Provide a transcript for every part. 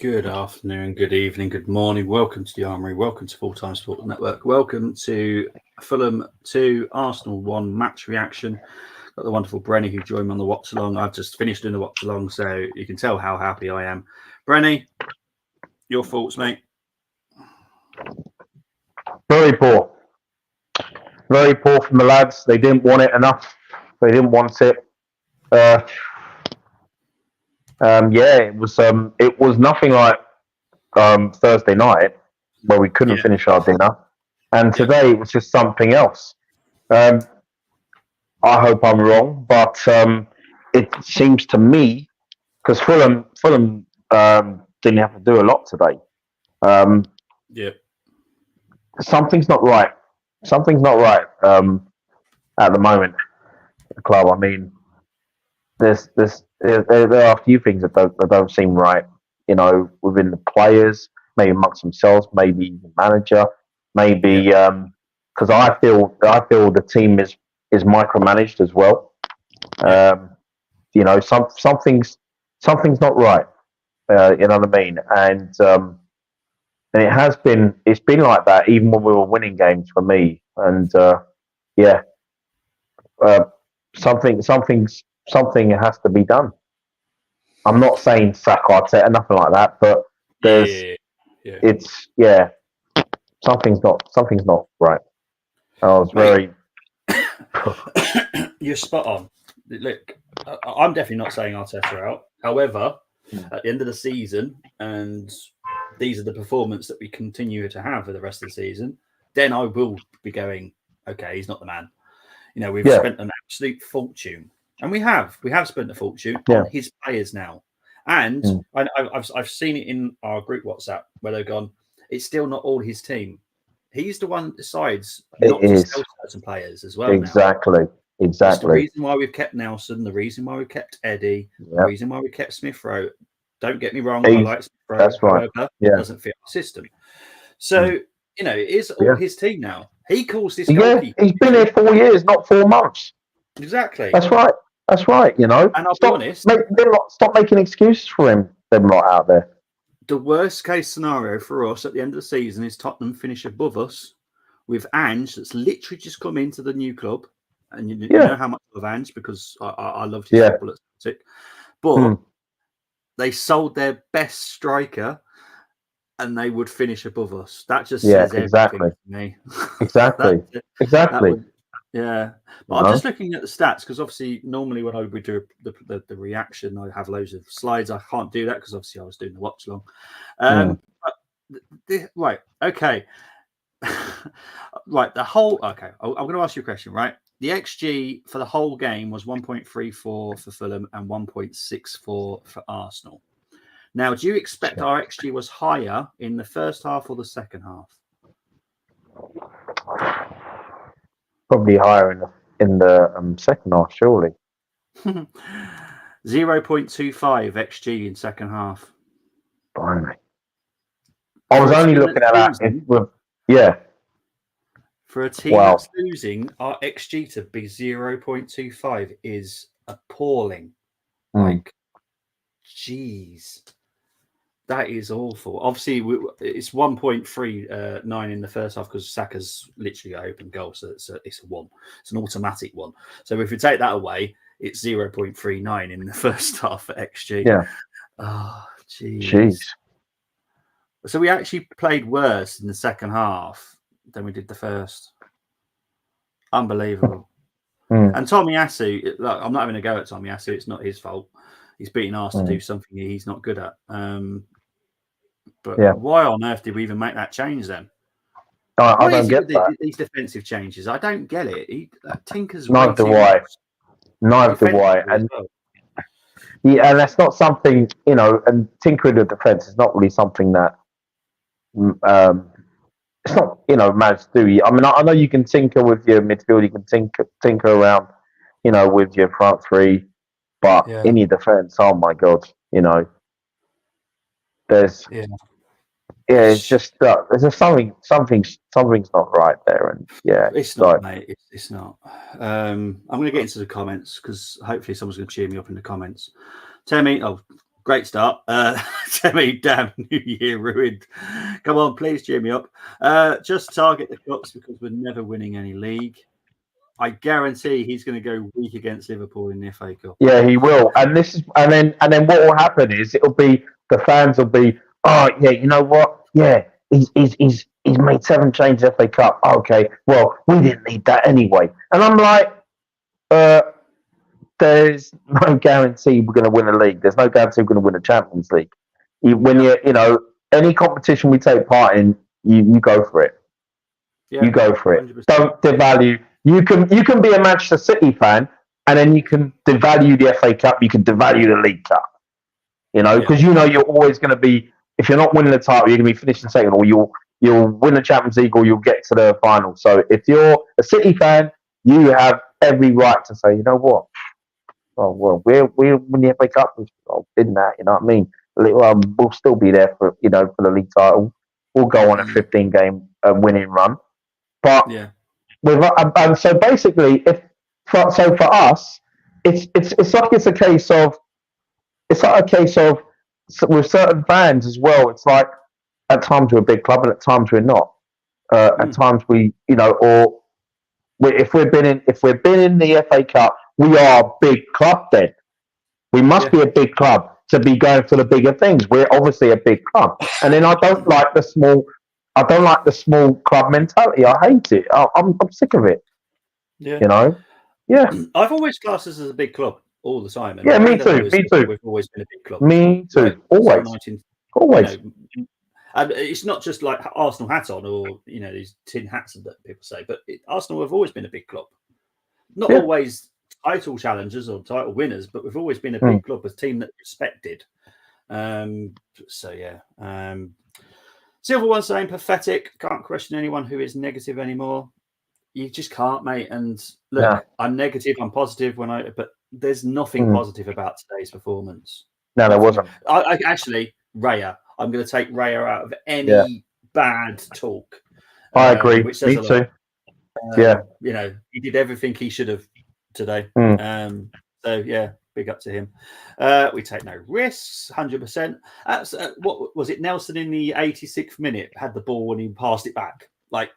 Good afternoon, good evening, good morning. Welcome to the Armoury. Welcome to Full Time Sports Network. Welcome to Fulham 2, Arsenal 1 match reaction. Got the wonderful Brenny who joined me on the watch along. I've just finished doing the watch along, so you can tell how happy I am. Brenny, your thoughts, mate? Very poor. Very poor from the lads. They didn't want it enough. They didn't want it. It was nothing like Thursday night where we couldn't finish our dinner, and today it was just something else. I hope I'm wrong, but it seems to me because Fulham didn't have to do a lot today. Something's not right. Something's not right at the moment. At the club. I mean, there are a few things that don't seem right. You know, within the players, maybe amongst themselves, maybe the manager, maybe because I feel the team is micromanaged as well. You know, something's not right. You know what I mean? And it's been like that even when we were winning games for me. And something has to be done. I'm not saying sack Arteta, nothing like that, but something's not right. I was very. You're spot on. Look, I'm definitely not saying Arteta out. However, at the end of the season, and these are the performance that we continue to have for the rest of the season, then I will be going, okay, he's not the man. You know, we've spent an absolute fortune, and we have spent a fortune on his players now. And I've seen it in our group WhatsApp where they've gone, it's still not all his team. He's the one that decides not to sell certain players as well. Exactly. It's the reason why we've kept Nelson, the reason why we've kept Eddie, the reason why we kept Smith Rowe. Don't get me wrong, I like Smith Rowe. That's right. However, it doesn't fit our system. So, you know, it is all his team now. He calls this goalkeeper. He's been here 4 years, not 4 months. Exactly. That's right, you know. And I'll be honest. Stop making excuses for them lot out there. The worst case scenario for us at the end of the season is Tottenham finish above us with Ange that's literally just come into the new club. And you know how much I love Ange because I loved his football at Celtic. But they sold their best striker and they would finish above us. That just says everything to me. Exactly. But I'm just looking at the stats because obviously normally when I would do the reaction, I have loads of slides. I can't do that because obviously I was doing the watch long. Right. Okay. Right. I'm going to ask you a question, right? The XG for the whole game was 1.34 for Fulham and 1.64 for Arsenal. Now, do you expect our XG was higher in the first half or the second half? Probably higher in the second half, surely. 0.25 XG in second half. Blimey. I was only looking at that For a team that's losing, our XG to be 0.25 is appalling. Like, jeez. That is awful. Obviously, it's 1.39 in the first half because Saka's literally an open goal, so it's a 1. It's an automatic 1. So if we take that away, it's 0.39 in the first half for XG. Yeah. Oh, jeez. So we actually played worse in the second half than we did the first. Unbelievable. And Tomiyasu, look, I'm not having a go at Tomiyasu. It's not his fault. He's beating us to do something he's not good at. But why on earth did we even make that change then? I don't get that. These defensive changes. I don't get it. Tinker's Neither do I. And and that's not something, you know, and tinkering the defence is not really something that it's not, you know, managed to do. I mean, I know you can tinker with your midfield, you can tinker around, you know, with your front three, but in your defence, oh my God, you know, there's it's just there's just something's not right there, and it's not, mate. It's not. I'm going to get into the comments because hopefully someone's going to cheer me up in the comments. Great start. Semi, damn, New Year ruined. Come on, please cheer me up. Just target the Cups because we're never winning any league. I guarantee he's going to go weak against Liverpool in the FA Cup. Yeah, he will. And then what will happen is it'll be the fans will be, oh yeah, you know what? Yeah, he's made 7 changes FA Cup. Okay, well we didn't need that anyway. And I'm like, there's no guarantee we're going to win a league. There's no guarantee we're going to win a Champions League. Any competition we take part in, you go for it. Yeah, you go for it. 100%. Don't devalue. You can be a Manchester City fan, and then you can devalue the FA Cup. You can devalue the League Cup. Because you're always going to be. If you're not winning the title, you're going to be finishing second, or you'll win the Champions League, or you'll get to the final. So if you're a City fan, you have every right to say, you know what? Oh well, we'll win the FA Cup. We've did that. You know what I mean? We'll still be there for the league title. We'll go on a 15-game winning run. But so basically, for us, it's like a case of with certain fans as well. It's like at times we're a big club and at times we're not. At times if we've been in the FA Cup, we are a big club. Then we must be a big club to be going for the bigger things. We're obviously a big club, and then I don't like the small club mentality. I hate it. I'm sick of it. Yeah. Yeah. I've always classed us as a big club all the time. And me too. We've always been a big club. Me too. Always. Always. And it's not just like Arsenal hat on or these tin hats that people say, but Arsenal have always been a big club. Not always title challengers or title winners, but we've always been a big club, a team that respected. Silver one saying pathetic. Can't question anyone who is negative anymore. You just can't, mate. And look, I'm negative, I'm positive but there's nothing positive about today's performance. No, there wasn't. I actually, Raya. I'm going to take Raya out of any bad talk. I agree. Me too. He did everything he should have today. Big up to him. We take no risks, 100%. What was it? Nelson in the 86th minute had the ball and he passed it back. Like,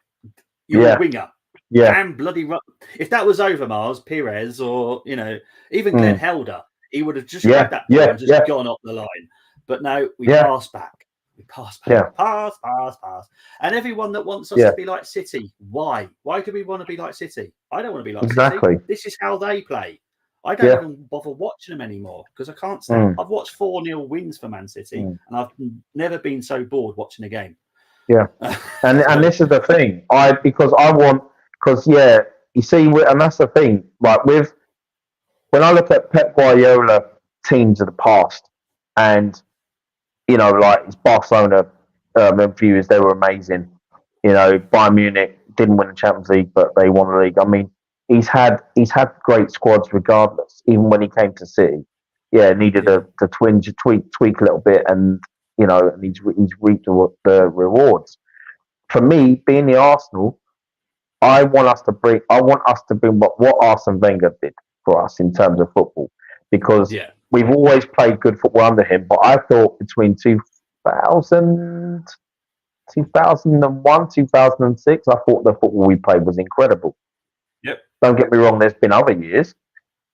you're a winger. Yeah. Damn bloody run. If that was over Mars, Perez, or, even Glenn Helder, he would have just grabbed that ball and just gone up the line. But no, we pass back. We pass back. Pass. And everyone that wants us to be like City, why? Why do we want to be like City? I don't want to be like City. This is how they play. I don't even bother watching them anymore because I can't stand. I've watched 4-0 wins for Man City, and I've never been so bored watching a game. Yeah, and this is the thing. You see, and that's the thing. Like when I look at Pep Guardiola teams of the past, and like his Barcelona reviewers, they were amazing. Bayern Munich didn't win the Champions League, but they won the league. I mean, he's had great squads regardless. Even when he came to City, needed to tweak a little bit, and and he's reaped the rewards. For me, being the Arsenal, I want us to bring what Arsene Wenger did for us in terms of football, because we've always played good football under him. But I thought between 2001, 2006, I thought the football we played was incredible. Yep. Don't get me wrong, there's been other years,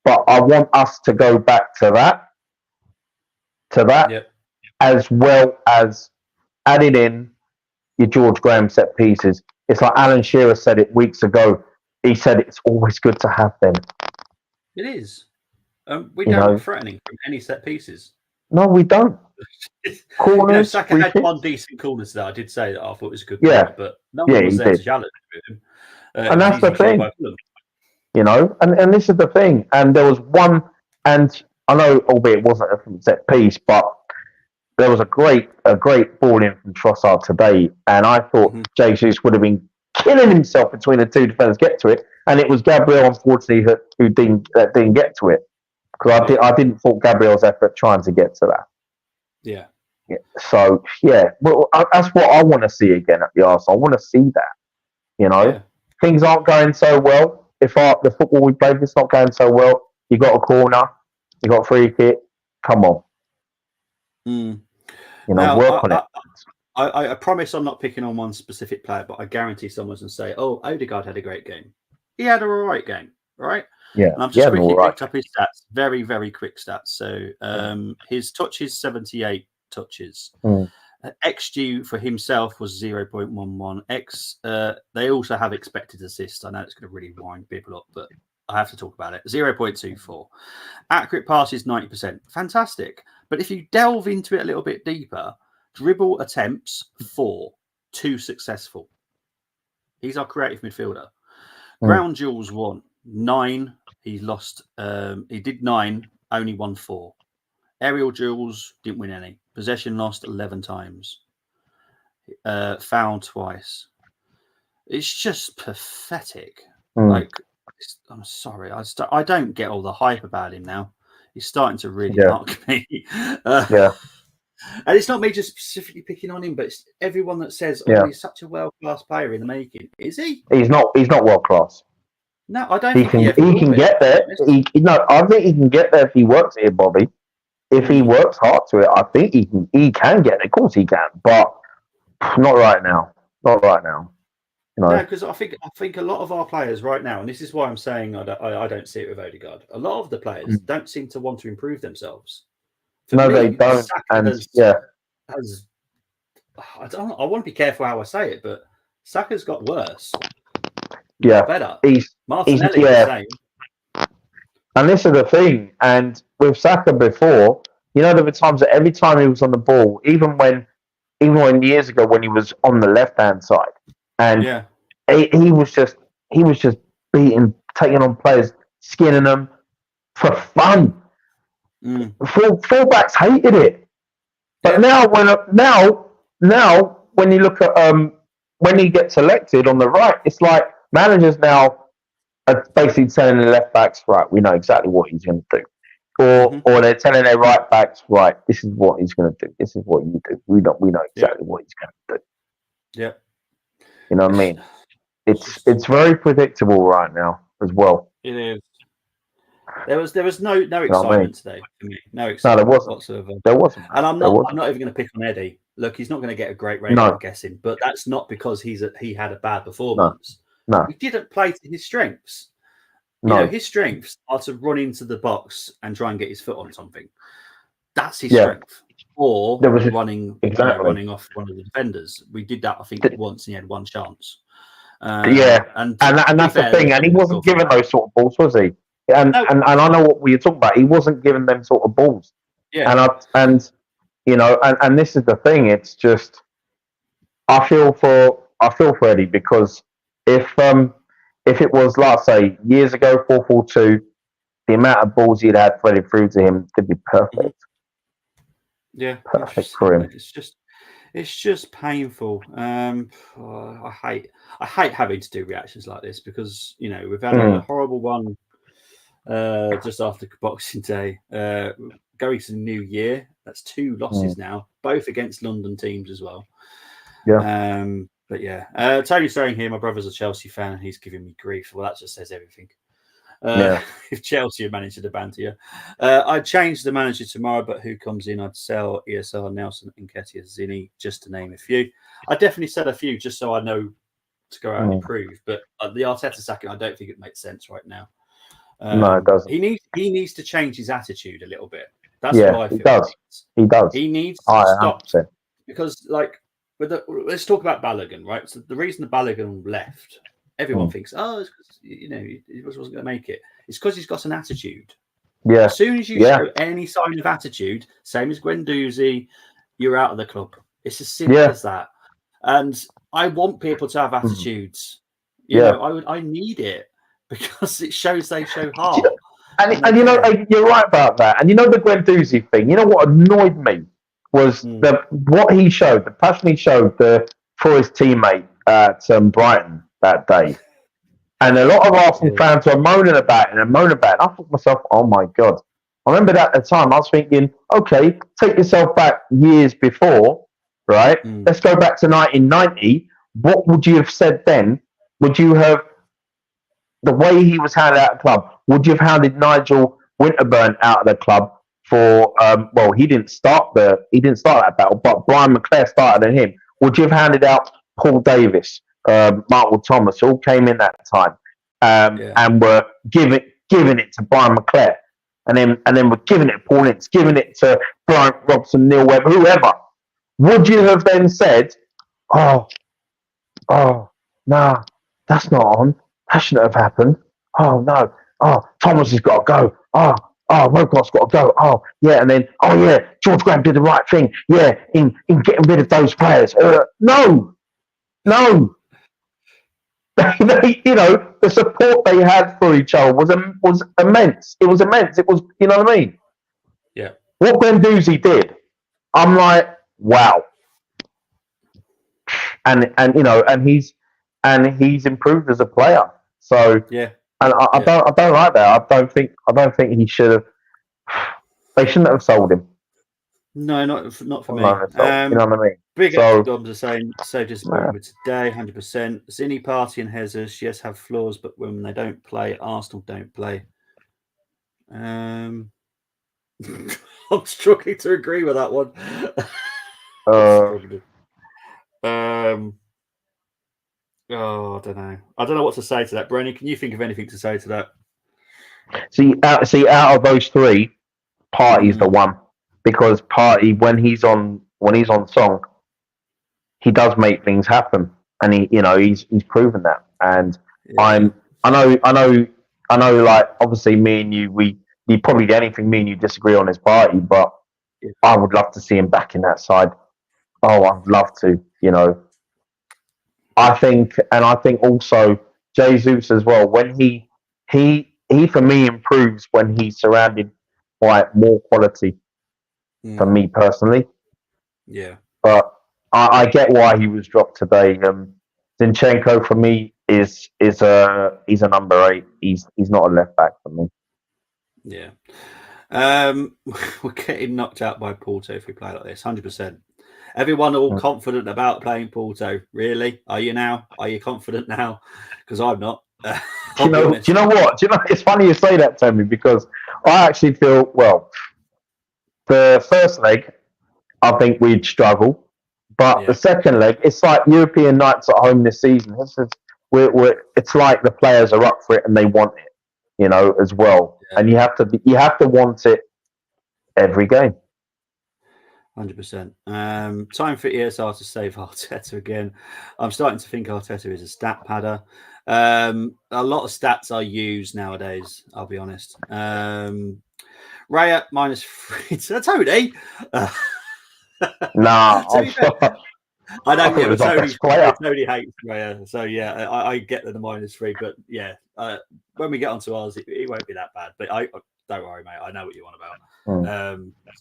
but I want us to go back to that, as well as adding in your George Graham set pieces. It's like Alan Shearer said it weeks ago. He said it's always good to have them. It is. We don't look threatening from any set pieces. No, we don't. Corners. Saka had one decent corner today. I did say that I thought it was a good corner, but no one was there to challenge with him. And that's the thing. And this is the thing. And there was one, and I know, albeit it wasn't a set piece, but there was a great ball in from Trossard today, and I thought Jesus would have been killing himself between the two defenders get to it, and it was Gabriel, unfortunately, who didn't get to it, because I didn't thought Gabriel's effort trying to get to that. Yeah. So well, that's what I want to see again at the Arsenal. I want to see that. Things aren't going so well. If the football we played is not going so well, you got a corner, you got a free kick. Come on. Mm. Work on it. I promise I'm not picking on one specific player, but I guarantee someone's going to say, "Oh, Odegaard had a great game. He had an all right game, right?" Yeah, and I've just quickly right. picked up his stats, very, very quick stats. So his touches, 78 touches. XG for himself was 0.11. They also have expected assists. I know it's going to really wind people up, but I have to talk about it. 0.24. Accurate passes, 90%. Fantastic. But if you delve into it a little bit deeper, dribble attempts, 4. 2 successful. He's our creative midfielder. Ground duels, 1. 9. He lost. He did 9, only won 4. Aerial duels, didn't win any. Possession lost 11 times. Fouled twice. It's just pathetic. I'm sorry. I don't get all the hype about him now. He's starting to really knock me. And it's not me just specifically picking on him, but it's everyone that says, "Oh, he's such a world-class player in the making." Is he? He's not world-class. No, I don't he think he can get there. I think he can get there if he works here, Bobby. If he works hard to it, I think he can get it. Of course he can, but not right now. Not right now. No, because I think a lot of our players right now, and this is why I'm saying I don't see it with Odegaard. A lot of the players don't seem to want to improve themselves. They don't. I want to be careful how I say it, but Saka's got worse. Better. Martinelli the same. And this is the thing. And with Saka before, there were times that every time he was on the ball, even when years ago when he was on the left hand side, and he was just taking on players, skinning them for fun. Fullbacks hated it, but now when you look at when he gets selected on the right, it's like managers now are basically telling the left backs, right, we know exactly what he's going to do, or they're telling their right backs, right, this is what he's going to do, this is what you do. We know exactly what he's going to do. Yeah, you know what I mean. It's very predictable right now as well. It is. There was no excitement today for me. No excitement. No, there wasn't. Whatsoever. There wasn't. And I'm not even going to pick on Eddie. Look, he's not going to get a great rating, I'm guessing. But that's not because he had a bad performance. No. He didn't play to his strengths. His strengths are to run into the box and try and get his foot on something. That's his strength. Or running off one of the defenders. We did that, I think, once, and he had one chance. And that's the thing. And he wasn't given those sort of balls, was he? And I know what you're talking about. He wasn't given them sort of balls. Yeah. And this is the thing. It's just I feel for Eddie, because if it was, let's say, years ago, 4-4-2, the amount of balls he'd had threaded through to him could be perfect. Yeah, perfect for him. It's just painful. I hate having to do reactions like this because we've had a horrible one just after Boxing Day. Going to the new year, that's 2 losses now, both against London teams as well. Yeah. But yeah, Tony's saying here, my brother's a Chelsea fan and he's giving me grief. Well, that just says everything. If Chelsea had managed to banter you. I'd change the manager tomorrow, but who comes in? I'd sell ESR, Nelson, Nketiah, Zinni, just to name a few. I'd definitely sell a few just so I know to go out and improve. But the Arteta sacking, I don't think it makes sense right now. No, it doesn't. He needs to change his attitude a little bit. That's what I feel. He does. He needs to stop. Because, let's talk about Balogun, right? So the reason the Balogun left, everyone thinks, it's because, he wasn't going to make it. It's because he's got an attitude. Yeah. As soon as you show any sign of attitude, same as Guendouzi, you're out of the club. It's as simple as that. And I want people to have attitudes. I need it because it shows they show heart. And you're right about that. And the Guendouzi thing, what annoyed me was what he showed, the passion he showed for his teammate at Brighton that day. And a lot of Arsenal fans were moaning about it. I thought to myself, oh my God. I remember that at the time, I was thinking, okay, take yourself back years before, right? Let's go back to 1990. What would you have said then? Would you have, the way he was handed out of the club, would you have handed Nigel Winterburn out of the club for well, he didn't start that battle, but Brian McClare started him. Would you have handed out Paul Davis, Michael Thomas, all came in that time, and were giving it to Brian McClare, and then we're giving it to Paul Ince, giving it to Brian Robson, Neil Webb, whoever? Would you have then said, oh, nah, that's not on. That shouldn't have happened. Oh no. Oh, Thomas has got to go. Oh, Rogott's got to go. Oh, yeah, and then George Graham did the right thing. Yeah, in getting rid of those players. No. The support they had for each other was immense. It was immense. It was, you know what I mean? Yeah. What Guendouzi did, I'm like, wow. And he's improved as a player. So yeah. And I don't like that. I don't think he should have. They shouldn't have sold him. No, not for me. You know what I mean? Big up Dobbs are saying so disappointed with today, 100%. Zinni, Partey, and Jesus, yes, have flaws, but when they don't play, Arsenal don't play. I'm struggling to agree with that one. I don't know. I don't know what to say to that. Brenny, can you think of anything to say to that? See, out of those three, Partey's the one, because Partey, when he's on song, he does make things happen, and he's proven that. And I know. Like, obviously, me and you, probably the only thing me and you disagree on is Partey, but I would love to see him back in that side. Oh, I'd love to. I think also Jesus as well. When he for me improves when he's surrounded by more quality. For me personally, yeah. But I get why he was dropped today. Zinchenko for me is he's a number 8. He's not a left back for me. Yeah. We're getting knocked out by Porto if we play like this. 100%. Everyone all confident about playing Porto. Really? Are you now? Are you confident now? Because I'm not. Do you know what? It's funny you say that, Tommy, because I actually feel, well, the first leg, I think we'd struggle. But the second leg, it's like European nights at home this season. It's like the players are up for it and they want it, as well. Yeah. And you have to want it every game. 100%. Time for ESR to save Arteta again. I'm starting to think Arteta is a stat padder. A lot of stats are used nowadays, I'll be honest. Raya -3. Tony? Nah. I know, but Tony hates Raya. So, yeah, I get the -3. But, yeah, when we get onto ours, it won't be that bad. But don't worry, mate. I know what you want about.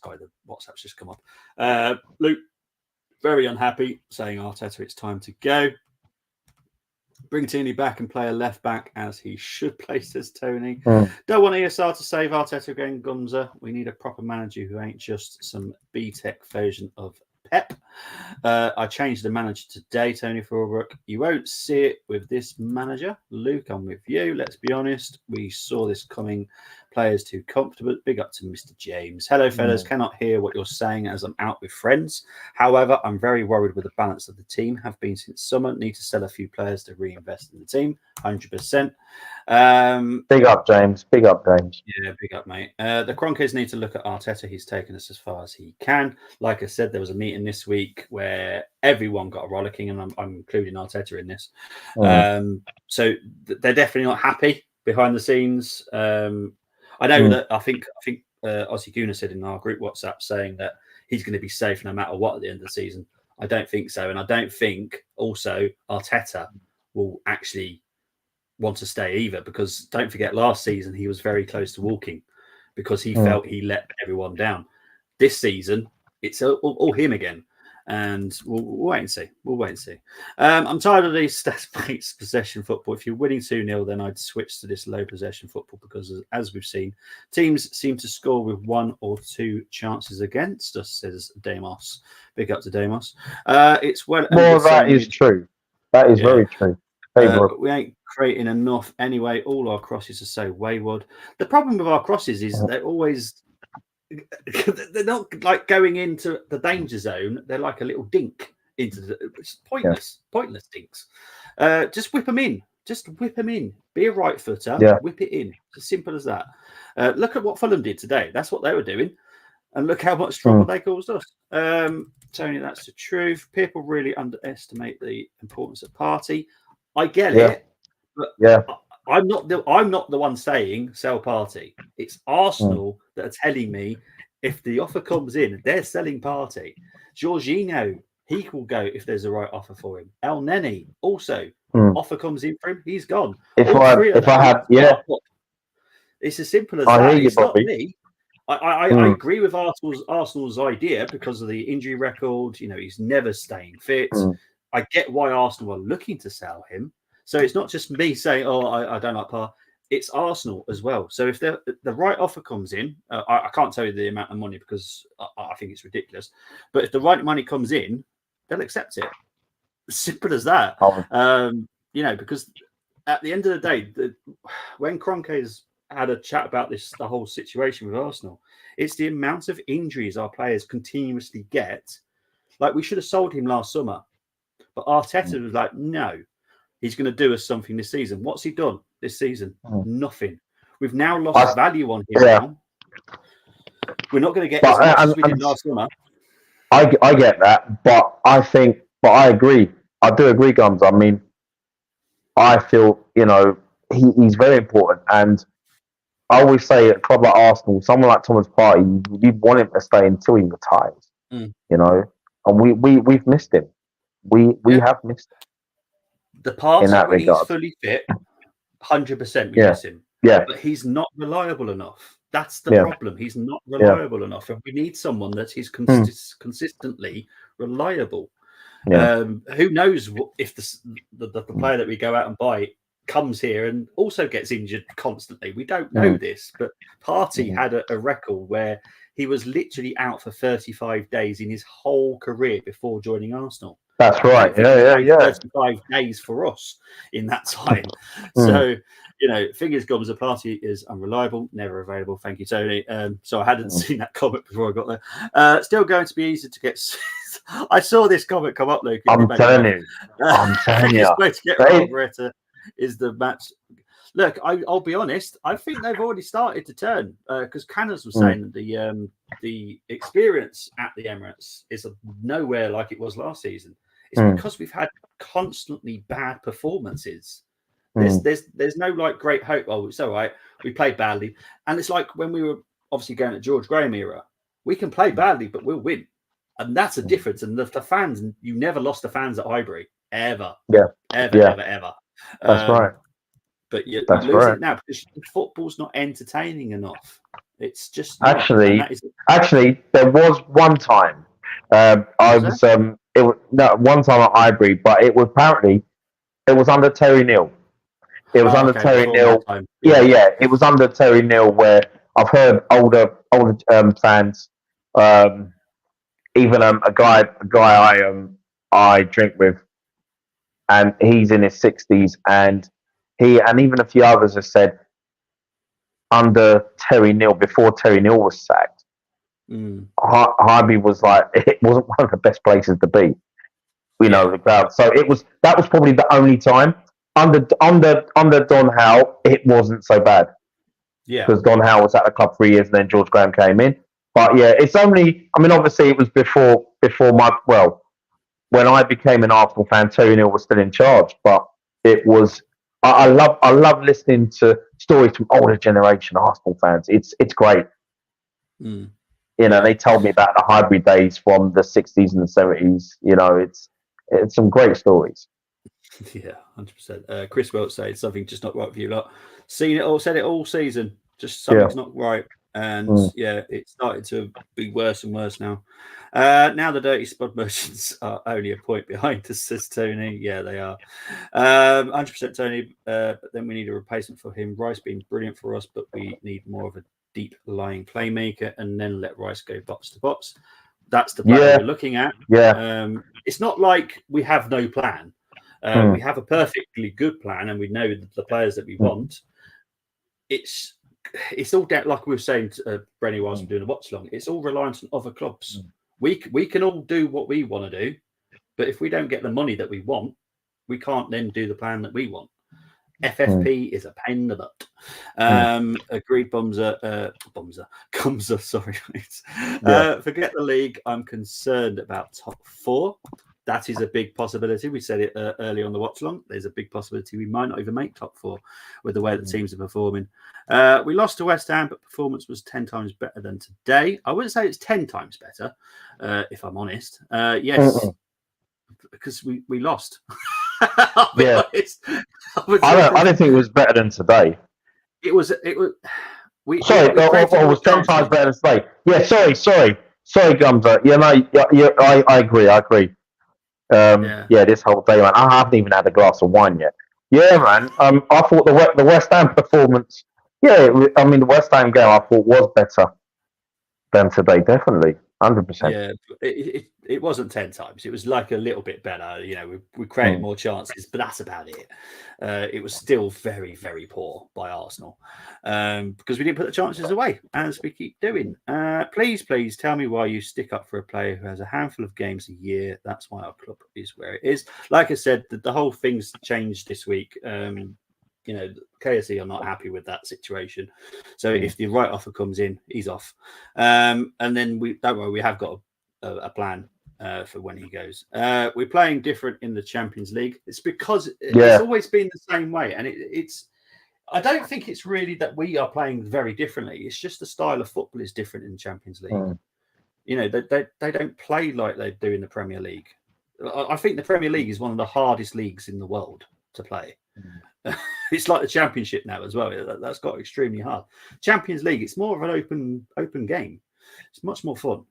Sorry, the WhatsApp's just come up. Luke, very unhappy, saying Arteta, it's time to go. Bring Tierney back and play a left back as he should play, says Tony. Don't want ESR to save Arteta again, Gunza. We need a proper manager who ain't just some B-Tech version of Pep. I changed the manager today, Tony Fulbrook. You won't see it with this manager. Luke, I'm with you. Let's be honest. We saw this coming. Players too comfortable. Big up to Mr. James. Hello, fellas. Cannot hear what you're saying as I'm out with friends. However, I'm very worried with the balance of the team. Have been since summer. Need to sell a few players to reinvest in the team. 100%. Big up, James. Big up, James. Yeah, big up, mate. The Kroenkes need to look at Arteta. He's taken us as far as he can. Like I said, there was a meeting this week where everyone got a rollicking, and I'm including Arteta in this. So they're definitely not happy behind the scenes. I know that I think Ozzy Guna said in our group WhatsApp saying that he's going to be safe no matter what at the end of the season. I don't think so. And I don't think also Arteta will actually want to stay either, because don't forget last season he was very close to walking because he felt he let everyone down. This season, it's all him again. And we'll wait and see. I'm tired of these stats-based possession football. If you're winning 2-0, then I'd switch to this low possession football because, as we've seen, teams seem to score with 1 or 2 chances against us, says Demos. Big up to Demos. It's well. Well, that is true. That is very true. We ain't creating enough anyway. All our crosses are so wayward. The problem with our crosses is they're always they're not like going into the danger zone. They're like a little dink into it's pointless dinks. Just whip them in. Just whip them in. Be a right footer. Yeah. Whip it in. It's as simple as that. Look at what Fulham did today. That's what they were doing. And look how much trouble they caused us. Tony, that's the truth. People really underestimate the importance of Partey. I get it, but I'm not the one saying sell Partey. It's Arsenal that are telling me if the offer comes in, they're selling Partey. Jorginho, he will go if there's a right offer for him. El Neni also offer comes in for him, he's gone. If I had, it's as simple as that. It's not me. I agree with Arsenal's idea because of the injury record. You know, he's never staying fit. I get why Arsenal are looking to sell him. So it's not just me saying, "Oh, I don't like Partey." It's Arsenal as well. So if the right offer comes in, I can't tell you the amount of money because I think it's ridiculous. But if the right money comes in, they'll accept it. Simple as that. You know, because at the end of the day, when Kroenke's had a chat about the whole situation with Arsenal, it's the amount of injuries our players continuously get. Like, we should have sold him last summer, but Arteta was like, no, he's going to do us something this season. What's he done this season? Nothing. We've now lost value on him now. We're not going to get as much as we did last summer. I get that, but I agree. I do agree, Gums. I mean, I feel, you know, he's very important. And I always say at a club like Arsenal, someone like Thomas Partey, you want him to stay until he retires, you know, and we've missed him. We have missed him. The parts when he's fully fit, 100% we miss him. Yeah. But he's not reliable enough. That's the problem. He's not reliable enough. And we need someone that is consistently reliable. Who knows if the player that we go out and buy comes here and also gets injured constantly. We don't know this, but Partey had a record where he was literally out for 35 days in his whole career before joining Arsenal. That's right. Yeah. 35 days for us in that time. So, you know, fingers gums, a Partey is unreliable, never available. Thank you, Tony. So I hadn't seen that comment before I got there. Still going to be easy to get. I saw this comment come up, Luke. I'm telling you. Way to get Alberetta is the match. Look, I'll be honest. I think they've already started to turn because Canners was saying that the experience at the Emirates is nowhere like it was last season. It's because we've had constantly bad performances. There's no like great hope. Oh, it's all right. We played badly, and it's like when we were obviously going at George Graham era. We can play badly, but we'll win, and that's a difference. And the fans, you never lost the fans at Highbury ever. Ever. That's right. But you're losing it now because football's not entertaining enough. It's just actually there was one time one time at Highbury, but it was under Terry Neal. It was under Terry Neal. Yeah. It was under Terry Neal where I've heard older fans, even a guy I drink with, and he's in his 60s, and even a few others have said under Terry Neal, before Terry Neal was sacked, Highbury was like, it wasn't one of the best places to be. You know, the crowd. So that was probably the only time under Don Howe it wasn't so bad. Yeah, because Don Howe was at the club 3 years and then George Graham came in. But yeah, it's only. I mean, obviously it was before when I became an Arsenal fan, Terry Neal was still in charge. But it was. I love listening to stories from older generation Arsenal fans. It's great. You know, they told me about the Highbury days from the 60s and the 70s. You know, it's some great stories. Yeah, 100%. Chris Welch said something just not right for you lot. Seen it all, said it all season. Just something's not right. And it started to be worse and worse now. Now the dirty spud merchants are only a point behind us, says Tony. Yeah, they are. 100% Tony. But then we need a replacement for him. Rice being brilliant for us, but we need more of a deep lying playmaker and then let Rice go box to box. That's the plan we're looking at. Yeah. It's not like we have no plan. We have a perfectly good plan and we know the players that we want. It's it's all down, like we were saying to Brenny whilst we're doing a watch along. It's all reliant on other clubs. We can all do what we want to do, but if we don't get the money that we want, we can't then do the plan that we want. FFP is a pain in the butt. Agreed, Bumser. Sorry. Forget the league. I'm concerned about top 4. That is a big possibility. We said it early on the watch long. There's a big possibility we might not even make top 4 with the way the teams are performing. We lost to West Ham, but performance was 10 times better than today. I wouldn't say it's 10 times better, if I'm honest. Yes, because we lost. Yeah, I don't think it was better than today. It was. Sorry, it was 10 times better than today. Yeah, sorry, Gumza. Yeah, no, I agree. This whole day, man. I haven't even had a glass of wine yet. Yeah, man. I thought the West Ham performance. Yeah, the West Ham game I thought was better than today. Definitely, 100%. Yeah, it wasn't 10 times. It was like a little bit better. You know, we created more chances, but that's about it. It was still very, very poor by Arsenal because we didn't put the chances away, as we keep doing. Please tell me why you stick up for a player who has a handful of games a year. That's why our club is where it is. Like I said, the whole thing's changed this week. KSE are not happy with that situation. So if the right offer comes in, he's off. And then we have got a plan for when he goes. We're playing different in the Champions League. It's because it's always been the same way. And it's I don't think it's really that we are playing very differently. It's just the style of football is different in the Champions League. You know, they don't play like they do in the Premier League. I think the Premier League is one of the hardest leagues in the world to play. It's like the Championship now as well. That's got extremely hard. Champions League, it's more of an open game. It's much more fun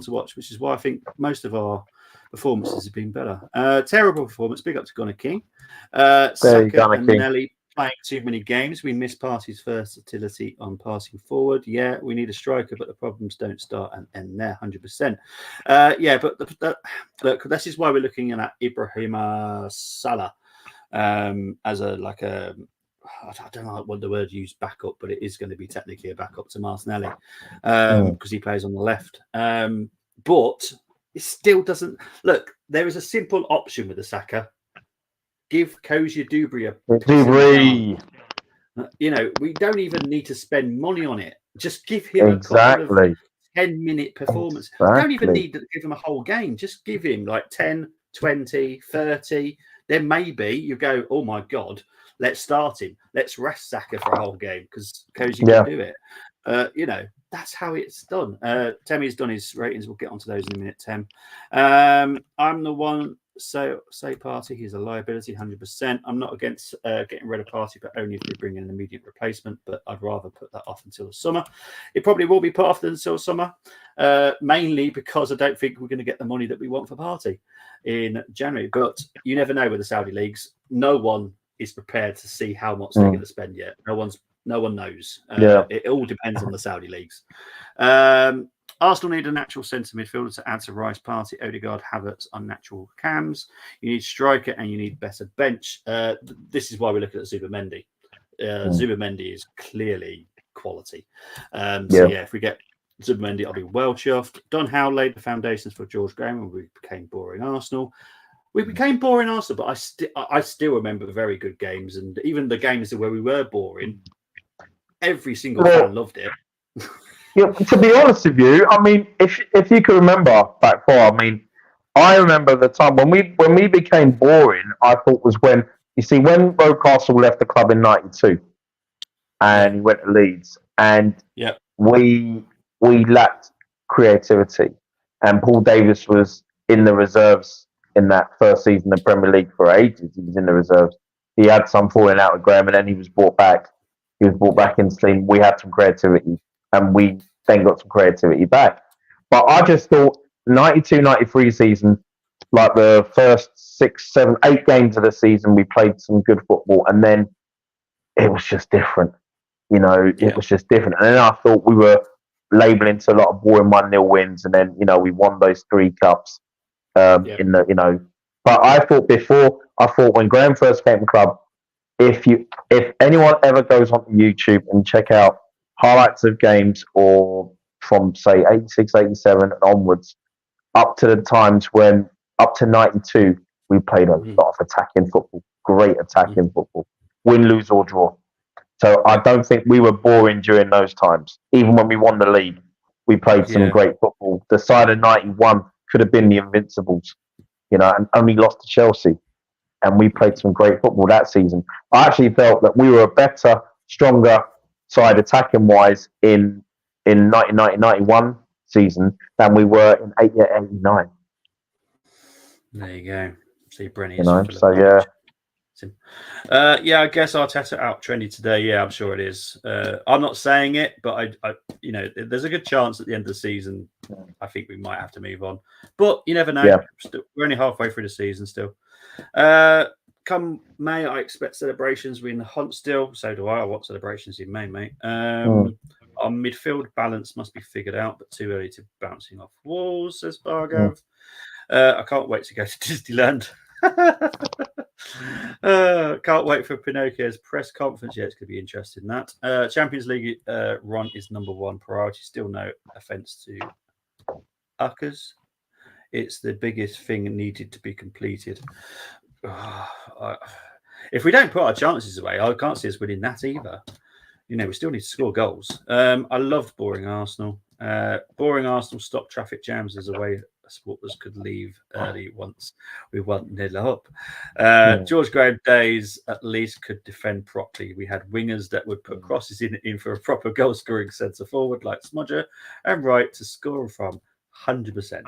to watch, which is why I think most of our performances have been better. Terrible performance. Big up to Gunnar King. Saka and Nelly playing too many games. We miss Partey's versatility on passing forward. Yeah, we need a striker, but the problems don't start and end there. 100%. But look, this is why we're looking at Ibrahima Salah. As I don't know what the word used, backup, but it is going to be technically a backup to Martinelli because he plays on the left. But it still doesn't look. There is a simple option with the Saka. Give Kozia Dubry Dubry. You know, we don't even need to spend money on it. Just give him a couple of 10-minute performance. You don't even need to give him a whole game. Just give him like 10, 20, 30. Then maybe you go, oh my God, let's start him. Let's rest Saka for a whole game because Kozia can do it. You know, that's how it's done. Temi's done his ratings. We'll get onto those in a minute, Tem. I'm the one, say Partey. He's a liability, 100%. I'm not against getting rid of Partey, but only if we bring in an immediate replacement. But I'd rather put that off until the summer. It probably will be put off until summer, mainly because I don't think we're going to get the money that we want for Partey in January. But you never know with the Saudi leagues. No one is prepared to see how much they're going to spend yet. No one knows. It all depends on the Saudi leagues. Arsenal need a natural centre midfielder to add to Rice, Partey, Odegaard, Havertz on natural cams. You need striker and you need better bench. This is why we're looking at Zubimendi. Zubimendi is clearly quality. If we get Zubimendi, I'll be well chuffed. Don Howe laid the foundations for George Graham when we became boring Arsenal. We became boring Arsenal, but I still remember very good games, and even the games where we were boring, every single fan loved it. To be honest with you, I mean, if you can remember back far, I mean, I remember the time when we became boring. I thought was when Rocastle left the club in '92, and he went to Leeds, and we lacked creativity, and Paul Davis was in the reserves in that first season of the Premier League for ages. He was in the reserves. He had some falling out with Graham, and then he was brought back. He was brought back into the team. We had some creativity, and we then got some creativity back. But I just thought 92-93 season, like the first 6, 7, 8 games of the season, we played some good football, and then it was just different. You know, it was just different. And then I thought we were labelling to a lot of boring 1-0 wins, and then, you know, we won those 3 cups. But I thought when Graham first came to the club, if anyone ever goes onto YouTube and check out highlights of games, or from say 86, 87 and onwards, up to the times when up to 92, we played a lot of attacking football, great attacking football, win, lose or draw. So I don't think we were boring during those times. Even when we won the league, we played some great football. The side of 91 could have been the Invincibles, and only lost to Chelsea. And we played some great football that season. I actually felt that we were a better, stronger side attacking wise in 1990-91 season than we were in 88-89. There you go. See, Brenny is so yeah. I guess Arteta out trendy today. Yeah, I'm sure it is. I'm not saying it, but I there's a good chance at the end of the season, I think we might have to move on. But you never know. Yeah. We're only halfway through the season still. Come May, I expect celebrations. We're in the hunt still. So do I. What celebrations in May, mate? Our midfield balance must be figured out, but too early to bouncing off walls, says Bargov. I can't wait to go to Disneyland. Can't wait for Pinocchio's press conference. Yeah, it's going to be interesting. That Champions League run is number one priority. Still no offense to Uckers. It's the biggest thing needed to be completed. If we don't put our chances away, I can't see us winning that either. We still need to score goals. I loved boring Arsenal. Boring Arsenal stopped traffic jams as a way supporters could leave early once we went nil up. George Graham days at least could defend properly. We had wingers that would put crosses in for a proper goal scoring centre forward like Smudger and Wright to score from 100%.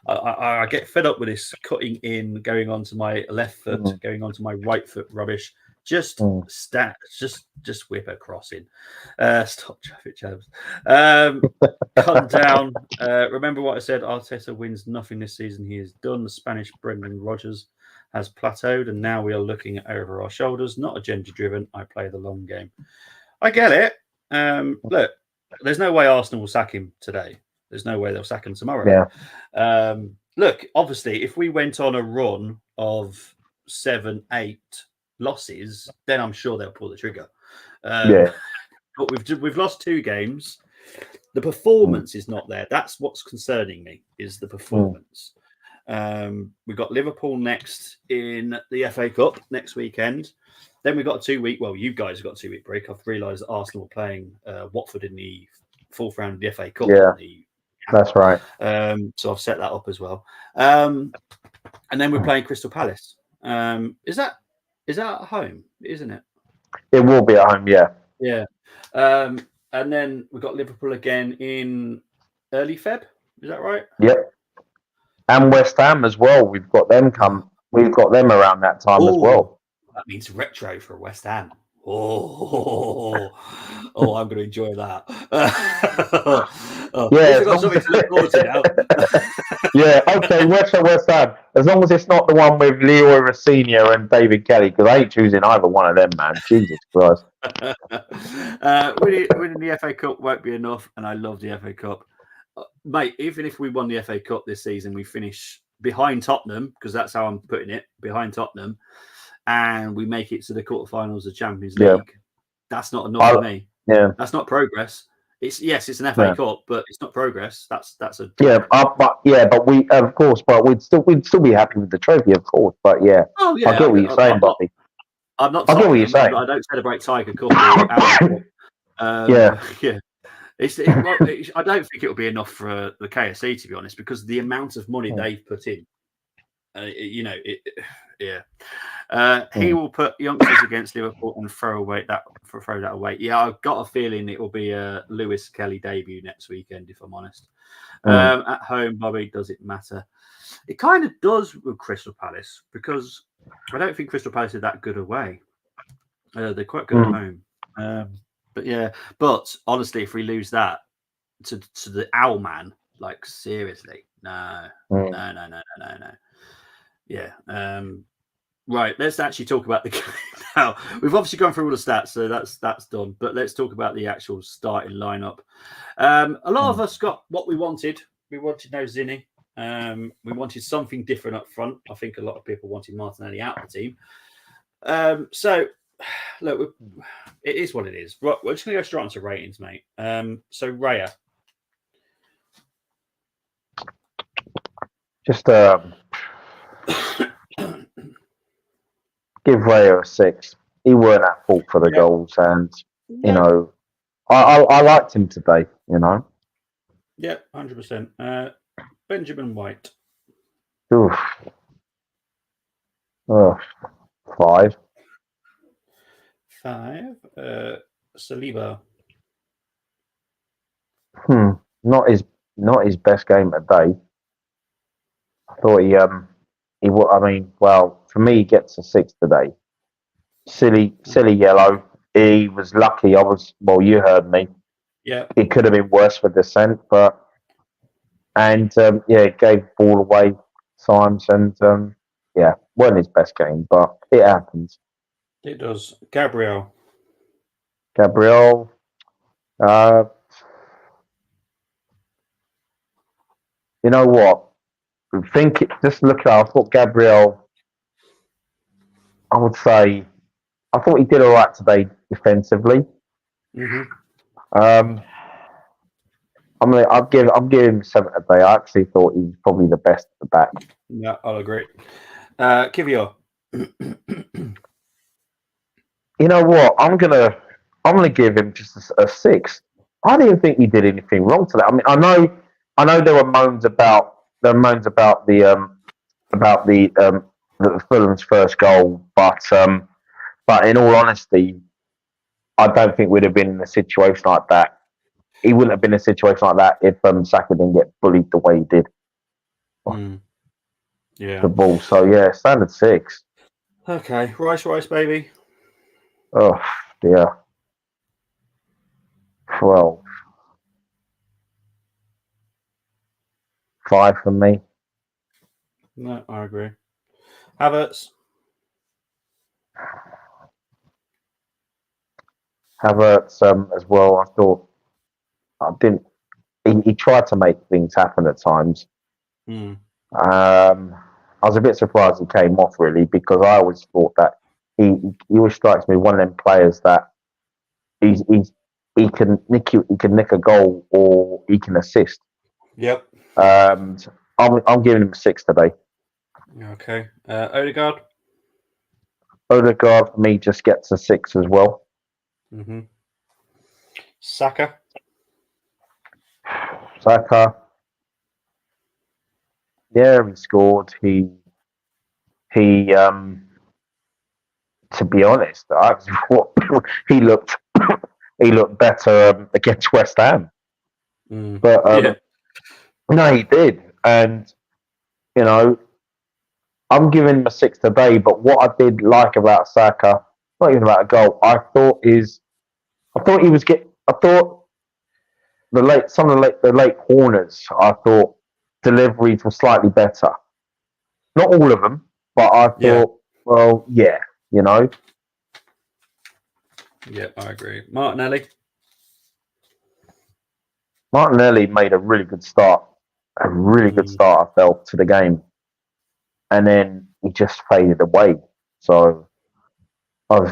I get fed up with this cutting in, going onto my left foot, going onto my right foot rubbish. Just whip a cross in. Stop traffic jams. Cut down. Remember what I said. Arteta wins nothing this season. He is done. The Spanish Brendan Rodgers has plateaued, and now we are looking over our shoulders. Not agenda-driven. I play the long game. I get it. Look, there's no way Arsenal will sack him today. There's no way they'll sack him tomorrow. Yeah. Look, obviously, if we went on a run of 7, 8 losses, then I'm sure they'll pull the trigger. But we've lost 2 games. The performance is not there. That's what's concerning me, is the performance. We've got Liverpool next in the FA Cup next weekend. Then we've got a 2-week. Well, you guys have got a 2-week break. I've realised that Arsenal are playing Watford in the 4th round of the FA Cup. Yeah, that's right. So I've set that up as well. And then we're playing Crystal Palace. Is that at home? Isn't it? It will be at home. Yeah. Yeah. And then we've got Liverpool again in early Feb. Is that right? Yep. And West Ham as well. We've got them around that time as well. That means retro for West Ham. I'm going to enjoy that. We've got something to look forward to now. Yeah, okay, West Ham. As long as it's not the one with Leroy Rossini and David Kelly, because I ain't choosing either one of them, man. Jesus Christ. Winning the FA Cup won't be enough, and I love the FA Cup. Mate, even if we won the FA Cup this season, we finish behind Tottenham, because that's how I'm putting it, behind Tottenham, and we make it to the quarterfinals of Champions League. Yeah. That's not enough for me. Yeah, that's not progress. It's an FA Cup, but it's not progress. That's a but we'd still be happy with the trophy, of course. But yeah, I get what you're saying, Bobby. I'm not. I get what you're saying. I don't celebrate Tiger Cup. Yeah. I don't think it'll be enough for the KSC, to be honest, because the amount of money they've put in. He will put youngsters against Liverpool and throw that away. Yeah, I've got a feeling it will be a Lewis Kelly debut next weekend, if I'm honest. At home, Bobby, does it matter? It kind of does with Crystal Palace, because I don't think Crystal Palace are that good away. They're quite good at home. But honestly, if we lose that to the Owl Man, like seriously, no. Yeah. Right. Let's actually talk about the game now. We've obviously gone through all the stats, so that's done. But let's talk about the actual starting lineup. A lot of us got what we wanted. We wanted no Zinni. We wanted something different up front. I think a lot of people wanted Martinelli out of the team. So look, it is what it is. Right, we're just going to go straight onto ratings, mate. So Raya. Just give Raya a 6. He weren't at fault for the goals, and you know, I liked him today. You know. Yeah, 100%. Benjamin White. Oof. Oh, 5. 5. Saliba. Not his best game today. I thought I mean, well, for me, he gets a 6 today. Silly yellow. He was lucky. Well, you heard me. Yeah. It could have been worse for dissent, but it gave ball away times, and wasn't his best game, but it happens. It does. Gabriel. Gabriel, you know what? Just look at. I thought Gabriel. I would say, I thought he did all right today defensively. Mm-hmm. I'm giving him 7 today. I actually thought he was probably the best at the back. Yeah, I'll agree. Kivior. You know what? I'm gonna give him just a 6. I didn't think he did anything wrong today. I mean, I know there were moans about the Fulham's first goal, but in all honesty, I don't think we'd have been in a situation like that. He wouldn't have been in a situation like that if Saka didn't get bullied the way he did. Yeah. The ball. So yeah, standard 6. Okay, rice, baby. Oh dear. 12. 5 for me. No, I agree. Havertz. Havertz as well. I thought he tried to make things happen at times. I was a bit surprised he came off really, because I always thought that he always strikes me one of them players that he can nick a goal or he can assist. Yep. I'm giving him a 6 today. Okay. Odegaard. Odegaard for me just gets a 6 as well. Mm-hmm. Saka. Yeah, he scored. He to be honest, he looked better against West Ham. But no, he did, and you know, I'm giving him a 6 today. But what I did like about Saka, not even about a goal, I thought the late corners, I thought deliveries were slightly better. Not all of them, but I thought, well, yeah, you know. Yeah, I agree. Martinelli made a really good start. I felt, to the game. And then he just faded away. So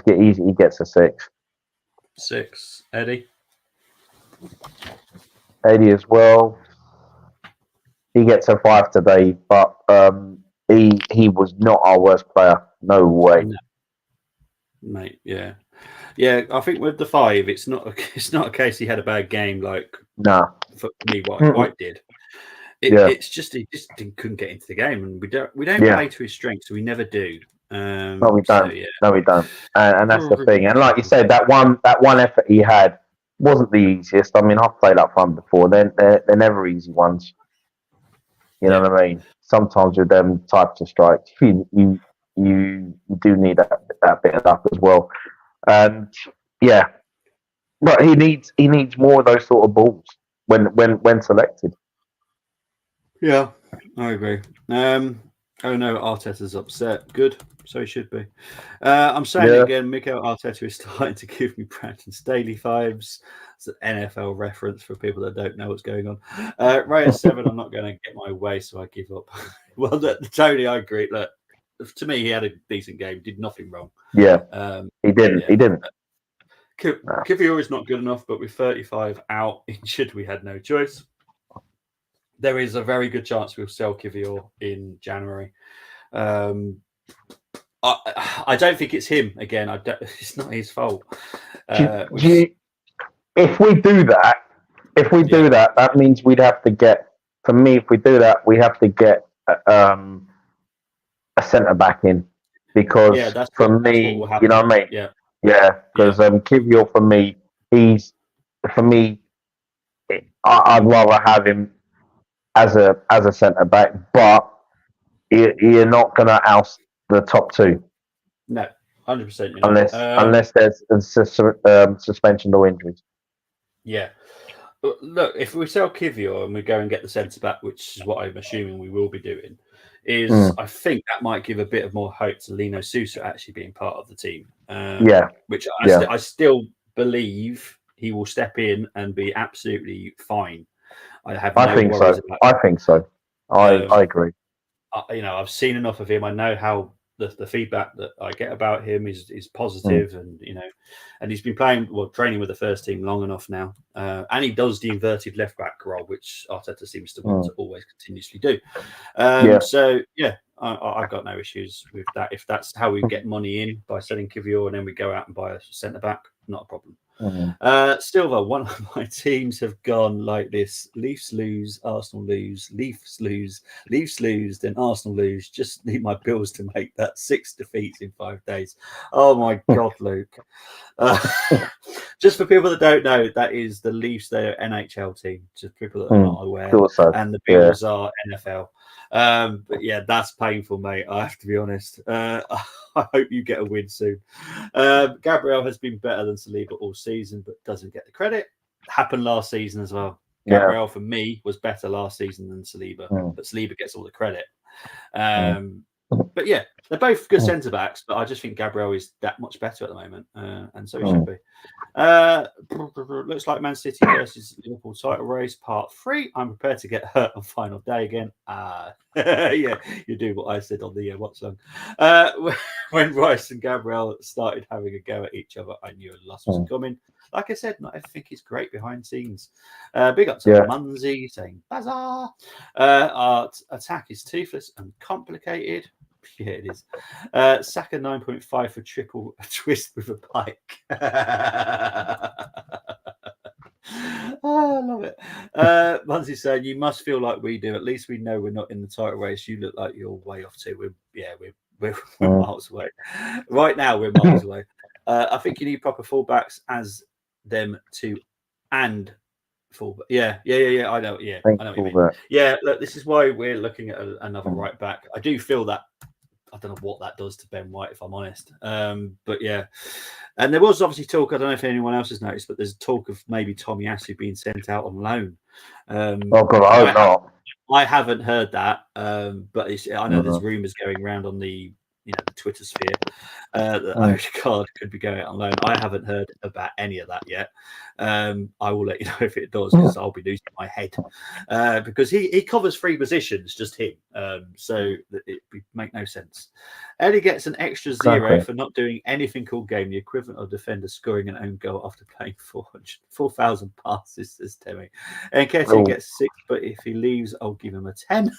he gets a 6. 6. Eddie as well. He gets a 5 today, but he was not our worst player. No way. No. Mate, yeah. I think with the 5, it's not a case he had a bad game like for me. White did. It's just he just couldn't get into the game, and we don't play to his strengths, so we never do. No, we don't. No, we don't. And that's the thing. And like you said, that one effort he had wasn't the easiest. I mean, I've played up front before. They're never easy ones. You know what I mean? Sometimes with them types of strikes, you do need that bit of luck as well. And but he needs more of those sort of balls when selected. Yeah, I agree. Oh no, Arteta's upset. Good, so he should be. I'm saying it again. Mikel Arteta is starting to give me Brandon Staley vibes. It's an NFL reference for people that don't know what's going on. Ray at 7. I'm not going to get my way, so I give up. Well, Tony, I agree. Look, to me, he had a decent game. Did nothing wrong. Yeah, he didn't. Yeah. He didn't. Kivior is not good enough, but with 35 out injured, we had no choice. There is a very good chance we'll sell Kivior in January. I don't think it's him again. It's not his fault. If we do that, that means we'd have to get. For me, if we do that, we have to get a centre back in, because for me, you know what I mean. Yeah. Because Kivior, for me, I'd rather have him as a centre back, but you're not going to oust the top two. No, 100%. Unless there's suspension or injuries. Yeah. But look, if we sell Kivior and we go and get the centre back, which is what I'm assuming we will be doing, I think that might give a bit of more hope to Lino Sousa actually being part of the team. Which I still believe he will step in and be absolutely fine. I think so. I agree. I've seen enough of him. I know how the feedback that I get about him is positive, and he's been training with the first team long enough now, and he does the inverted left back role, which Arteta seems to want to always continuously do. So I've got no issues with that. If that's how we get money in, by selling Kivior and then we go out and buy a centre back, not a problem. Still though, one of my teams have gone like this: Leafs lose, Arsenal lose, Leafs lose, Leafs lose, then Arsenal lose. Just need my bills to make that 6 defeats in 5 days. Oh my God, Luke. Just for people that don't know, that is the Leafs, their NHL team. Just people that are not aware. And the Bills are NFL. But yeah, that's painful, mate. I have to be honest. I hope you get a win soon. Gabriel has been better than Saliba all season, but doesn't get the credit. Happened last season as well. Gabriel, for me, was better last season than Saliba, but Saliba gets all the credit. But yeah, they're both good centre backs, but I just think Gabriel is that much better at the moment, and so he should be. Looks like Man City versus Liverpool title race, part 3. I'm prepared to get hurt on final day again. Yeah, you do what I said on the what song. When Rice and Gabriel started having a go at each other, I knew a loss was coming. Like I said, not everything is great behind scenes. Big up to Munzi saying Bazaar. Our attack is toothless and complicated. Yeah, it is. Saka 9.5 for triple twist with a pike. I love it. Munzi saying, you must feel like we do. At least we know we're not in the title race. You look like you're way off too. We're miles away. Right now, we're miles away. I think you need proper fullbacks as them too, and fullback. Yeah. I know. Yeah, I know what you mean. Yeah, look, this is why we're looking at another right back. I do feel that. I don't know what that does to Ben White, if I'm honest. But yeah, and there was obviously talk. I don't know if anyone else has noticed, but there's talk of maybe Tomiyasu being sent out on loan. Oh God, I hope not. I haven't heard that, but I know there's rumours going around on the the Twitter sphere that Odegaard could be going out on loan. I haven't heard about any of that yet. I will let you know if it does, because I'll be losing my head, because he covers 3 positions, just him. So it would make no sense. Eddie gets an extra 0 for not doing anything all game, the equivalent of defender scoring an own goal after playing 4,000 passes, says Timmy. And Nketiah gets 6, but if he leaves, I'll give him a 10.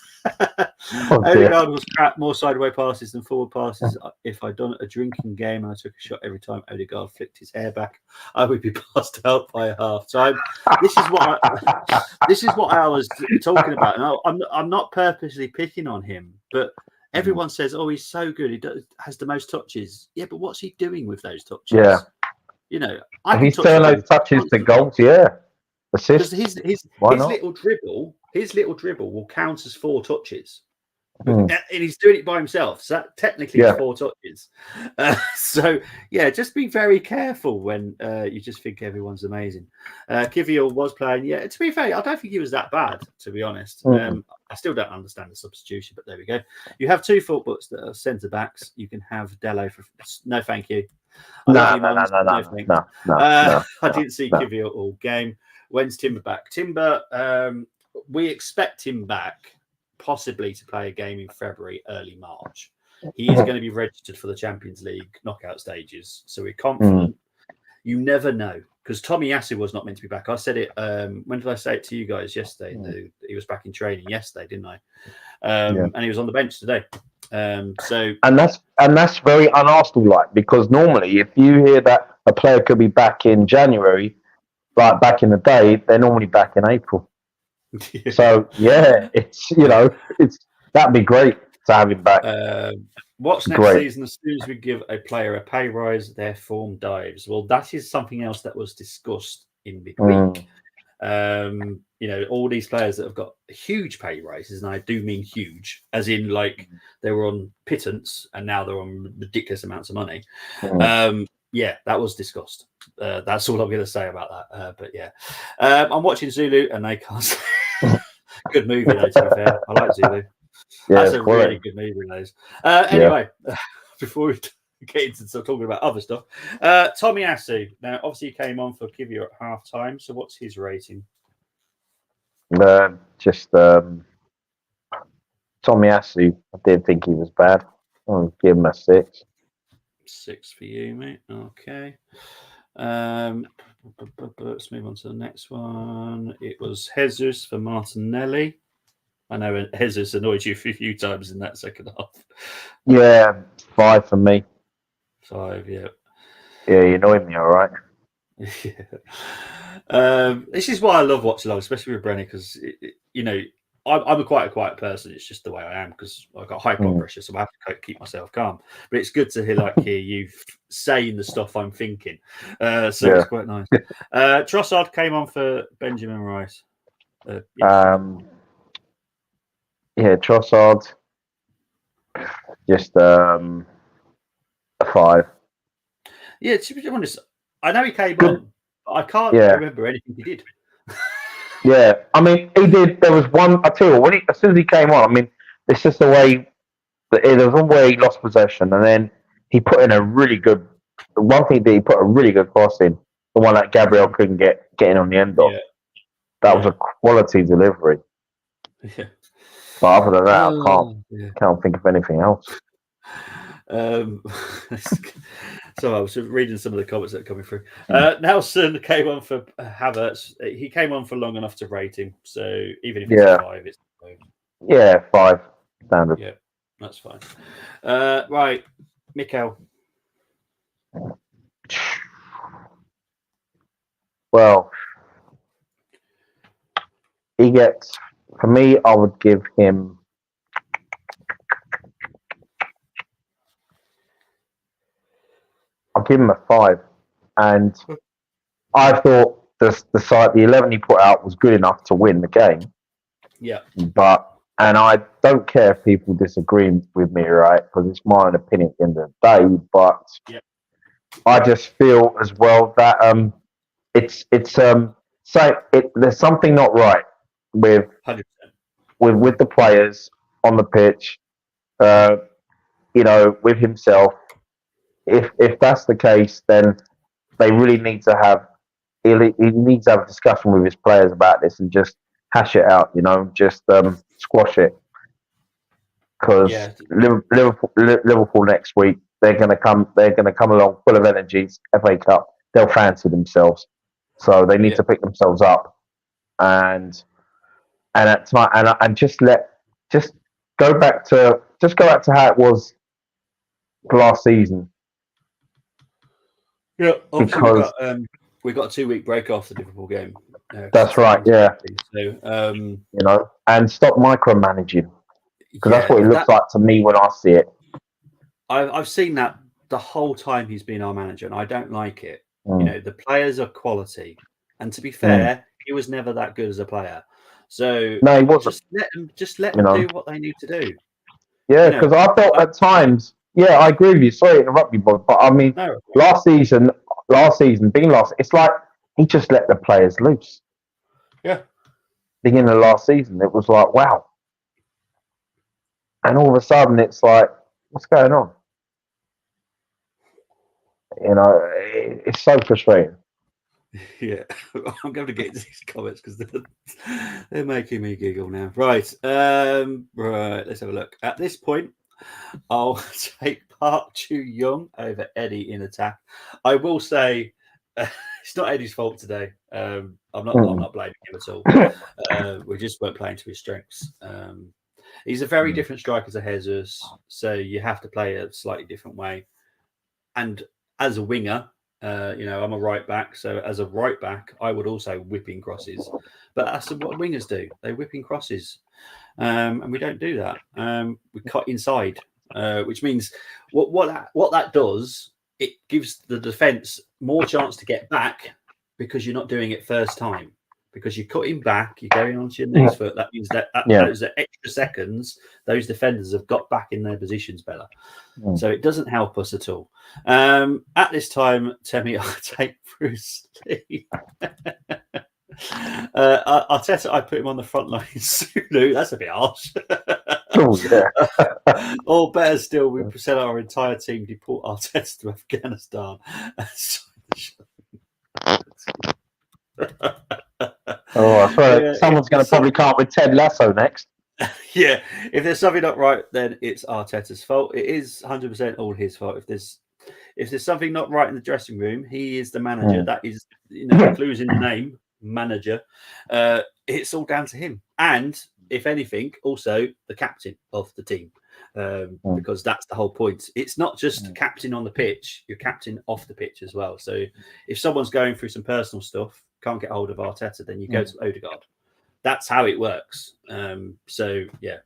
Odegaard was crap, more sideways passes than forward passes. If I'd done a drinking game and I took a shot every time Odegaard flicked his hair back, I would be passed out by half time. This is what I was talking about. And I'm not purposely picking on him, but everyone says, "Oh, he's so good. He has the most touches." Yeah, but what's he doing with those touches? Yeah, if he's turning those touches to goals, assists. His little dribble will count as 4 touches. And he's doing it by himself, so that technically is 4 touches. So yeah, just be very careful when you just think everyone's amazing. Kivior was playing. Yeah, to be fair, I don't think he was that bad, to be honest. I still don't understand the substitution, but there we go. You have 2 fullbacks that are centre backs. You can have Dello for no, thank you. No. I didn't see Kivior all game. When's Timber back? Timber, we expect him back, possibly to play a game in February, early March. he is going to be registered for the Champions League knockout stages. So we're confident. You never know, because Tomiyasu was not meant to be back. I said it. When did I say it to you guys yesterday? He was back in training yesterday, didn't I? And he was on the bench today. And that's very un-Arsenal-like, because normally, if you hear that a player could be back in January, like back in the day, they're normally back in April. So it's that'd be great to have him back. What's next season? As soon as we give a player a pay rise, their form dives. Well, that is something else that was discussed in midweek. All these players that have got huge pay rises, and I do mean huge, as in like they were on pittance and now they're on ridiculous amounts of money. That was discussed. That's all I'm going to say about that. But yeah, I'm watching Zulu, and they can't. Good movie, though. To be fair, I like Zulu. That's a really good movie, those. Anyway, before we get into talking about other stuff, Tomiyasu. Now, obviously, he came on for Kivya at half time. So, what's his rating? Tomiyasu. I didn't think he was bad. I'll give him a 6. 6 for you, mate. Okay. Let's move on to the next one. It was Jesus for Martinelli. I know Jesus annoyed you a few times in that second half. Yeah, 5 for me. 5, yeah. Yeah, you annoyed me, all right. This is why I love watching along, especially with Brenny, because I'm quite a quiet person. It's just the way I am, because I've got high blood pressure, so I have to keep myself calm. But it's good to hear you saying the stuff I'm thinking. It's quite nice. Trossard came on for Benjamin Rice. Trossard. Just a 5. Yeah, to be honest, I know he came on, but I can't remember anything he did. Yeah, I mean, he did. There was one. I tell you what, as soon as he came on, I mean, it's just the way. There was one where he lost possession, and then he put in a really good. One thing that he put a really good cross in, the one that Gabriel couldn't get in on the end of. That was a quality delivery. Yeah. But other than that, I can't think of anything else. So I was reading some of the comments that are coming through. Nelson came on for Havertz. He came on for long enough to rate him. So even if it's a 5, it's 5. Yeah, 5 standard. Yeah, that's fine. Right, Mikel. Well, he gets. For me, I would give him. I'll give him a 5, and I thought the 11 he put out was good enough to win the game. Yeah, and I don't care if people disagree with me, right? Because it's my own opinion at the end of the day. But I just feel as well that there's something not right with 100%. with the players on the pitch. With himself. If that's the case, then they really need to have. He needs to have a discussion with his players about this and just hash it out. Just squash it. Because Liverpool next week, they're going to come along full of energies. FA Cup, they'll fancy themselves, so they need to pick themselves up and at time and just go back to how it was last season. Yeah, obviously we got a 2-week break after the Liverpool game. That's right. Yeah. So and stop micromanaging, because that's what it looks like to me when I see it. I've seen that the whole time he's been our manager, and I don't like it. The players are quality, and to be fair, he was never that good as a player. So no, he wasn't. Just let them do what they need to do. Yeah, because I felt at times. Yeah, I agree with you. Sorry to interrupt you, but I mean, last season, it's like he just let the players loose. Yeah. Beginning of last season, it was like, wow. And all of a sudden, it's like, what's going on? It's so frustrating. Yeah, I'm going to get into these comments because they're making me giggle now. Right, let's have a look. At this point, I'll take Park Chu-young over Eddie in attack. I will say it's not Eddie's fault today. I'm not blaming him at all. We just weren't playing to his strengths. He's a very different striker to Jesus, so you have to play a slightly different way. And as a winger, I'm a right back, so as a right back, I would also whip in crosses. But that's what wingers do; they whip in crosses, and we don't do that. We cut inside, which means what that does. It gives the defence more chance to get back because you're not doing it first time. Because you're cutting back, you're going onto your next foot. That means that those extra seconds, those defenders have got back in their positions better. So it doesn't help us at all. At this time, Temi, I'll take Bruce Lee. Arteta, I put him on the front line. Sulu, that's a bit harsh. Or better still, we sell our entire team, deport Arteta to Afghanistan. I swear someone's going to probably come up with Ted Lasso next. Yeah, if there's something not right, then it's Arteta's fault. It is 100% all his fault. If there's something not right in the dressing room, he is the manager. That is, the clues in the name, manager. It's all down to him, and if anything, also the captain of the team, because that's the whole point. It's not just captain on the pitch; you're captain off the pitch as well. So if someone's going through some personal stuff, can't get hold of Arteta, then you go to Odegaard. That's how it works. So yeah,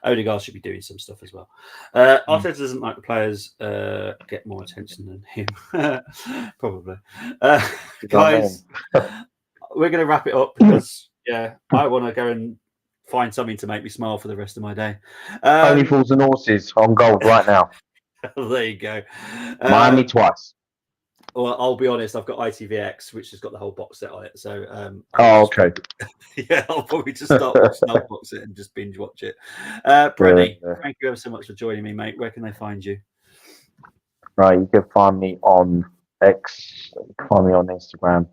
Odegaard should be doing some stuff as well. Arteta doesn't like the players get more attention than him, probably. Guys, we're going to wrap it up because I want to go and find something to make me smile for the rest of my day. Only Fools and Horses on gold right now. There you go. Miami twice. Well, I'll be honest. I've got ITVX, which has got the whole box set on it. So, okay. I'll probably just start watching the whole box set and just binge watch it. Brenny, thank you ever so much for joining me, mate. Where can they find you? Right, you can find me on X, you can find me on Instagram,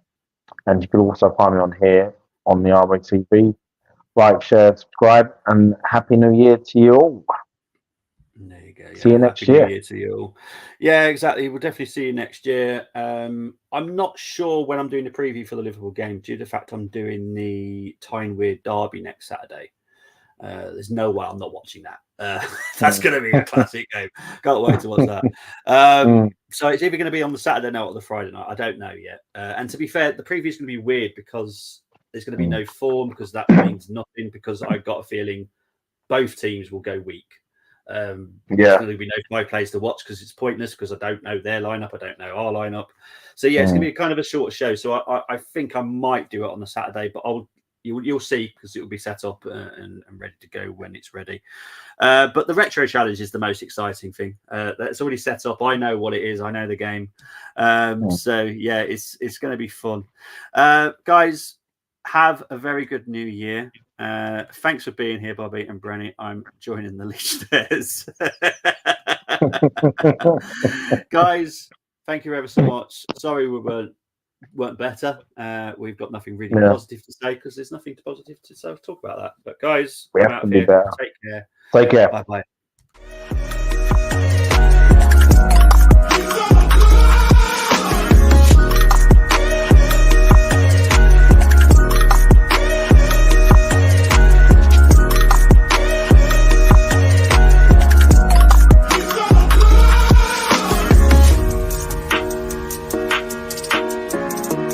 and you can also find me on here on the Armory TV. Like, share, subscribe, and Happy New Year to you all. There you go. See you next Happy year. New Year to you all. Yeah, exactly. We'll definitely see you next year. I'm not sure when I'm doing the preview for the Liverpool game due to the fact I'm doing the Tyne-Weir Derby next Saturday. There's no way I'm not watching that. That's going to be a classic game. Can't wait to watch that. So it's either going to be on the Saturday night or the Friday night. I don't know yet. And to be fair, the preview is going to be weird because there's going to be no form because that means nothing because I've got a feeling both teams will go weak. There's going to be no plays to watch because it's pointless because I don't know their lineup. I don't know our lineup. So yeah, it's going to be kind of a short show. So I think I might do it on the Saturday, but you'll see because it will be set up and ready to go when it's ready. But the retro challenge is the most exciting thing. That's already set up. I know what it is. I know the game. So yeah, it's going to be fun. Guys, have a very good New Year. Thanks for being here, Bobby and Brenny. I'm joining the listeners. Guys, thank you ever so much. Sorry we weren't better. We've got nothing really positive to say because there's nothing positive to talk about that. But guys, we have to be better. Take care. Take care. Bye bye.